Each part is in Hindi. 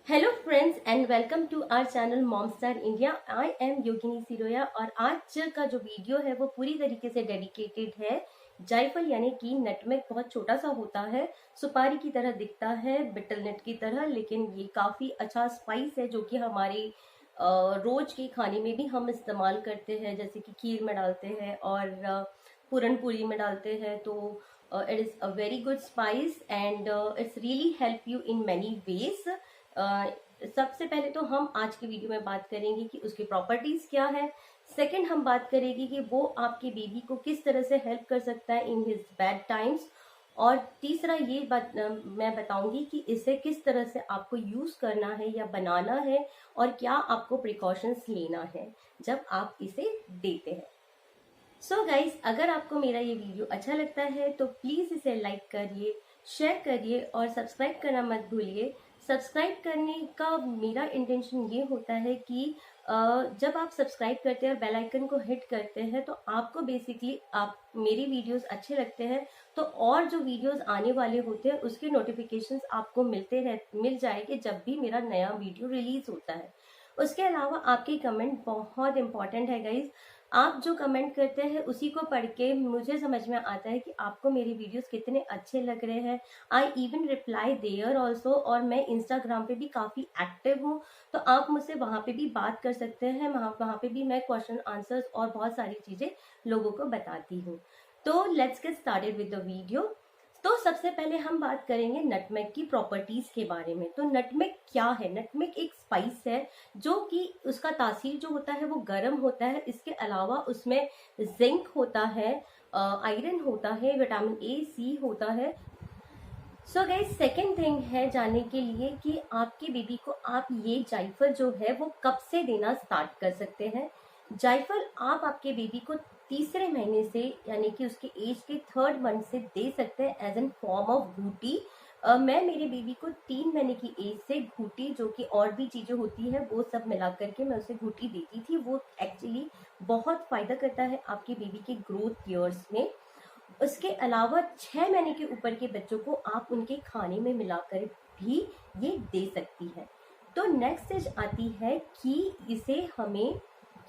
Hello friends and welcome to our channel mom star India. I am Yogini Siroya और आज का जो वीडियो है वो पूरी तरीके से डेडिकेटेड है जायफल यानी कि नटमेग। बहुत छोटा सा होता है, सुपारी की तरह दिखता है, बिटलनट की तरह, लेकिन ये काफ़ी अच्छा स्पाइस है जो कि हमारे रोज के खाने में भी हम इस्तेमाल करते हैं, जैसे कि खीर में डालते हैं और पूरन पूरी में डालते हैं। तो it is a very good spice and it's really help you in many ways. सबसे पहले तो हम आज की वीडियो में बात करेंगे कि उसकी प्रॉपर्टीज क्या है। सेकंड हम बात करेंगे कि वो आपके बेबी को किस तरह से हेल्प कर सकता है इन हिज बैड टाइम्स। और तीसरा ये बात मैं बताऊंगी कि इसे किस तरह से आपको यूज करना है या बनाना है और क्या आपको प्रिकॉशंस लेना है जब आप इसे देते हैं। सो गाइज, अगर आपको मेरा ये वीडियो अच्छा लगता है तो प्लीज़ इसे लाइक करिए, शेयर करिए और सब्सक्राइब करना मत भूलिए। सब्सक्राइब करने का मेरा इंटेंशन ये होता है कि जब आप सब्सक्राइब करते हैं और बेल आइकन को हिट करते हैं तो आपको बेसिकली आप मेरे वीडियोस अच्छे लगते हैं तो और जो वीडियोस आने वाले होते हैं उसके नोटिफिकेशंस आपको मिल जाएंगे जब भी मेरा नया वीडियो रिलीज होता है। उसके अलावा आपके कमेंट बहुत इंपॉर्टेंट है गाइज। आप जो कमेंट करते हैं उसी को पढ़ के मुझे समझ में आता है कि आपको मेरी वीडियोस कितने अच्छे लग रहे हैं। I even reply there also, और मैं इंस्टाग्राम पे भी काफ़ी एक्टिव हूँ, तो आप मुझसे वहाँ पे भी बात कर सकते हैं। वहाँ पे भी मैं क्वेश्चन आंसर्स और बहुत सारी चीज़ें लोगों को बताती हूँ। तो let's get started with the video. तो सबसे पहले हम बात करेंगे नटमेग की प्रॉपर्टीज के बारे में। तो नटमेग क्या है? नटमेग एक स्पाइस है जो कि उसका तासीर जो होता है वो गर्म होता है। इसके अलावा उसमें जिंक होता है, आयरन होता है, विटामिन ए सी होता है। सो गाइस, सेकेंड थिंग है जानने के लिए कि आपके बेबी को आप ये जायफल जो है वो कब से देना स्टार्ट कर सकते हैं। जायफल आप आपके बेबी को तीसरे महीने से यानी कि उसके एज के थर्ड मंथ से दे सकते हैं एज एन फॉर्म ऑफ घूटी। मैं मेरे बेबी को 3 महीने की एज से घूटी, जो कि और भी चीज़ें होती है वो सब मिला करके मैं उसे घूटी देती थी। वो एक्चुअली बहुत फ़ायदा करता है आपके बेबी के ग्रोथ ईयर्स में। उसके अलावा 6 महीने के ऊपर के बच्चों को आप उनके खाने में मिलाकर भी ये दे सकती है। तो नेक्स्ट स्टेज आती है कि इसे हमें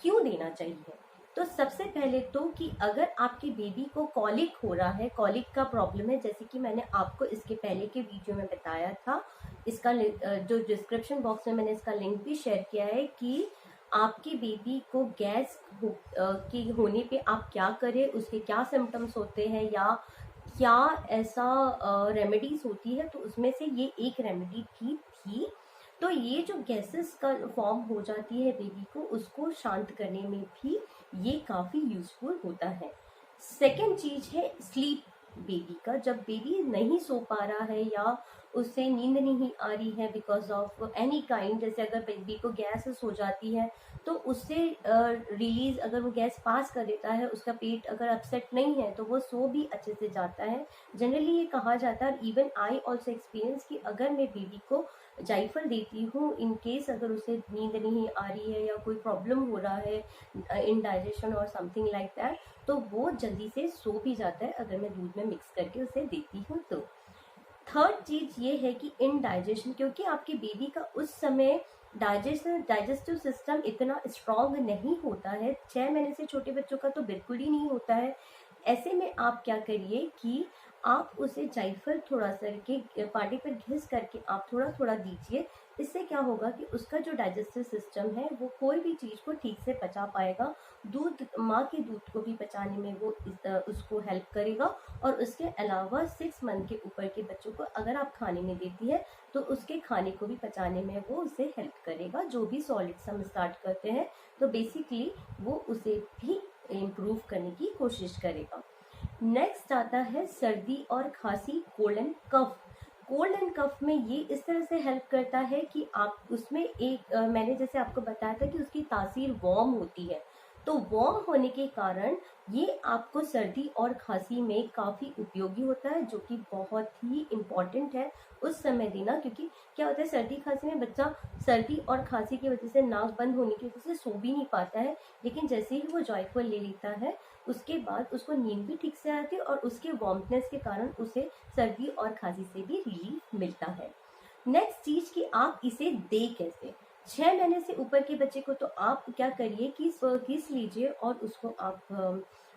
क्यों देना चाहिए। तो सबसे पहले तो कि अगर आपके बेबी को कॉलिक हो रहा है, कॉलिक का प्रॉब्लम है, जैसे कि मैंने आपको इसके पहले के वीडियो में बताया था, इसका जो डिस्क्रिप्शन बॉक्स में मैंने इसका लिंक भी शेयर किया है कि आपके बेबी को गैस की होने पे आप क्या करें, उसके क्या सिम्टम्स होते हैं या क्या ऐसा रेमेडीज होती है। तो उसमें से ये एक रेमेडी भी थी। तो ये जो गैसेस का फॉर्म हो जाती है बेबी को, उसको शांत करने में भी ये काफ़ी यूजफुल होता है। सेकेंड चीज है स्लीप। बेबी का जब बेबी नहीं सो पा रहा है या उससे नींद नहीं आ रही है बिकॉज ऑफ एनी काइंड, जैसे अगर बेबी को गैस हो जाती है तो उससे रिलीज, अगर वो गैस पास कर देता है, उसका पेट अगर अपसेट नहीं है तो वो सो भी अच्छे से जाता है। जनरली ये कहा जाता है, इवन आई ऑल्सो एक्सपीरियंस, कि अगर मैं बेबी को जायफल देती हूँ इन केस अगर उसे नींद नहीं आ रही है या कोई प्रॉब्लम हो रहा है इन डाइजेशन और समथिंग लाइक दैट, तो वो जल्दी से सो भी जाता है अगर मैं दूध में मिक्स करके उसे देती हूँ तो। थर्ड चीज ये है कि इन डाइजेशन, क्योंकि आपके बेबी का उस समय डाइजेस्टिव सिस्टम इतना स्ट्रांग नहीं होता है, 6 महीने से छोटे बच्चों का तो बिल्कुल ही नहीं होता है। ऐसे में आप क्या करिए कि आप उसे जायफल थोड़ा सा के पानी पर घिस करके आप थोड़ा थोड़ा दीजिए। इससे क्या होगा कि उसका जो डाइजेस्टिव सिस्टम है वो कोई भी चीज़ को ठीक से पचा पाएगा। दूध, माँ के दूध को भी पचाने में वो उसको हेल्प करेगा। और उसके अलावा 6 मंथ के ऊपर के बच्चों को अगर आप खाने में देती है तो उसके खाने को भी पचाने में वो उसे हेल्प करेगा। जो भी सॉलिड्स हम स्टार्ट करते हैं तो बेसिकली वो उसे भी इम्प्रूव करने की कोशिश करेगा। नेक्स्ट आता है सर्दी और खांसी, cold and cough. Cold and cough में ये इस तरह से हेल्प करता है कि आप उसमें एक मैंने जैसे आपको बताया था कि उसकी तासीर वार्म होती है, तो वार्म होने के कारण ये आपको सर्दी और खांसी में काफ़ी उपयोगी होता है, जो कि बहुत ही इम्पॉर्टेंट है उस समय देना। क्योंकि क्या होता है, सर्दी खांसी में बच्चा सर्दी और खांसी की वजह से नाक बंद होने की वजह से सो भी नहीं पाता है, लेकिन जैसे ही वो जायफल ले लेता है उसके बाद उसको नींद भी ठीक से आती है और उसके वार्मनेस के कारण उसे सर्दी और खांसी से भी रिलीफ मिलता है। नेक्स्ट चीज कि आप इसे दे कैसे। 6 महीने से ऊपर के बच्चे को तो आप क्या करिए कि किस लीजिए और उसको आप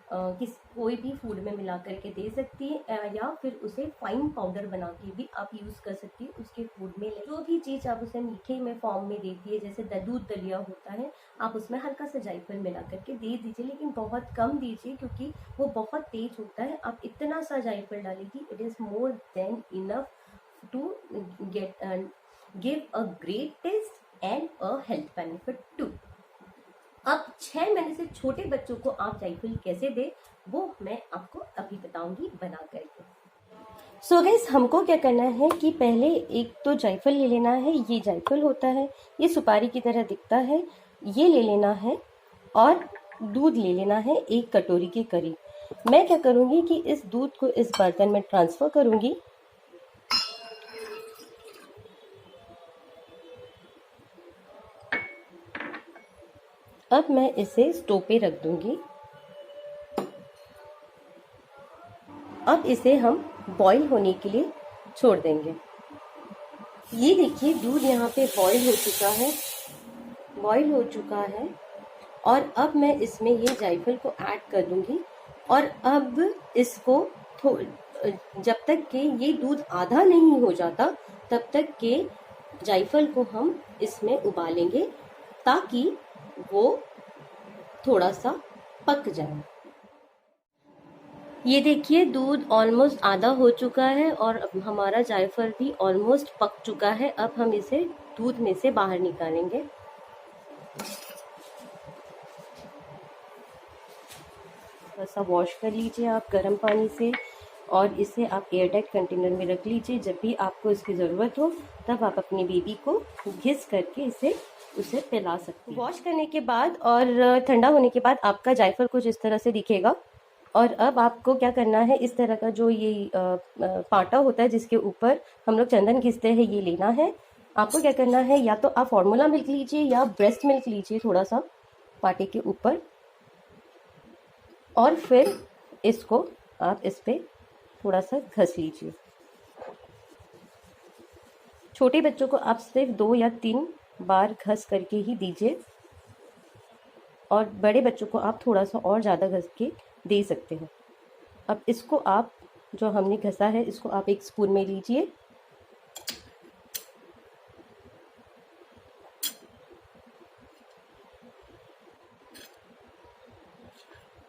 किस कोई भी फूड में मिला करके दे सकती है, या फिर उसे फाइन पाउडर बना के भी आप यूज कर सकती है उसके फूड में। जो भी चीज आप उसे मीठे में फॉर्म में देती है, जैसे दूध दलिया होता है, आप उसमें हल्का सा जायफल मिला करके दे दीजिए, लेकिन बहुत कम दीजिए क्योंकि वो बहुत तेज होता है। आप इतना सा जायफल डालेगी, it is more than enough to get give a great taste and a health benefit too. अब 6 महीने से छोटे बच्चों को आप जायफल कैसे दे, वो मैं आपको अभी बताऊंगी बना करके। सो गाइस, हमको क्या करना है कि पहले एक तो जायफल ले लेना है। ये जायफल होता है, ये सुपारी की तरह दिखता है, ये ले लेना है। और दूध ले लेना है 1 कटोरी के करीब। मैं क्या करूंगी कि इस दूध को इस बर्तन में ट्रांसफर करूंगी। अब मैं इसे स्टोव पे रख दूंगी। अब इसे हम बॉईल होने के लिए छोड़ देंगे। ये देखिए, दूध यहाँ पे बॉईल हो चुका है। और अब मैं इसमें ये जायफल को ऐड कर दूंगी। और अब इसको जब तक कि ये दूध आधा नहीं हो जाता तब तक के जायफल को हम इसमें उबालेंगे, ताकि वो थोड़ा सा पक जाए। ये देखिए, दूध ऑलमोस्ट आधा हो चुका है और अब हमारा जायफल भी ऑलमोस्ट पक चुका है। अब हम इसे दूध में से बाहर निकालेंगे। थोड़ा सा वॉश कर लीजिए आप गर्म पानी से, और इसे आप एयरटाइट कंटेनर में रख लीजिए। जब भी आपको इसकी ज़रूरत हो तब आप अपने बेबी को घिस करके उसे पिला सकते हैं। वॉश करने के बाद और ठंडा होने के बाद आपका जायफल कुछ इस तरह से दिखेगा। और अब आपको क्या करना है, इस तरह का जो ये पाटा होता है जिसके ऊपर हम लोग चंदन घिसते हैं, ये लेना है। आपको क्या करना है, या तो आप फॉर्मूला मिल्क लीजिए या ब्रेस्ट मिल्क लीजिए थोड़ा सा पाटे के ऊपर, और फिर इसको आप इस पे थोड़ा सा घस लीजिए। छोटे बच्चों को आप सिर्फ 2 या 3 बार घस करके ही दीजिए, और बड़े बच्चों को आप थोड़ा सा और ज़्यादा घस के दे सकते हैं। अब इसको आप, जो हमने घसा है, इसको आप एक स्पून में लीजिए।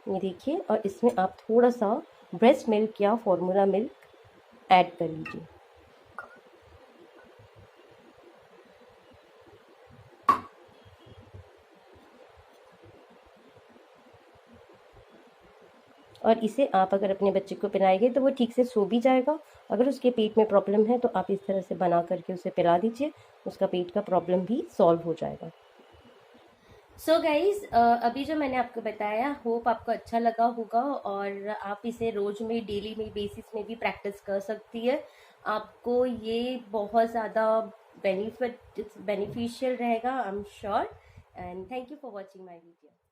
ये देखिए, और इसमें आप थोड़ा सा ब्रेस्ट मिल्क या फॉर्मूला मिल्क ऐड कर लीजिए। और इसे आप अगर अपने बच्चे को पिलाएंगे तो वो ठीक से सो भी जाएगा। अगर उसके पेट में प्रॉब्लम है तो आप इस तरह से बना करके उसे पिला दीजिए, उसका पेट का प्रॉब्लम भी सॉल्व हो जाएगा। सो गाइज, अभी जो मैंने आपको बताया, होप आपको अच्छा लगा होगा, और आप इसे रोज में, डेली में बेसिस में भी प्रैक्टिस कर सकती है। आपको ये बहुत ज़्यादा बेनिफिशियल रहेगा, I am sure. And thank you for watching my video.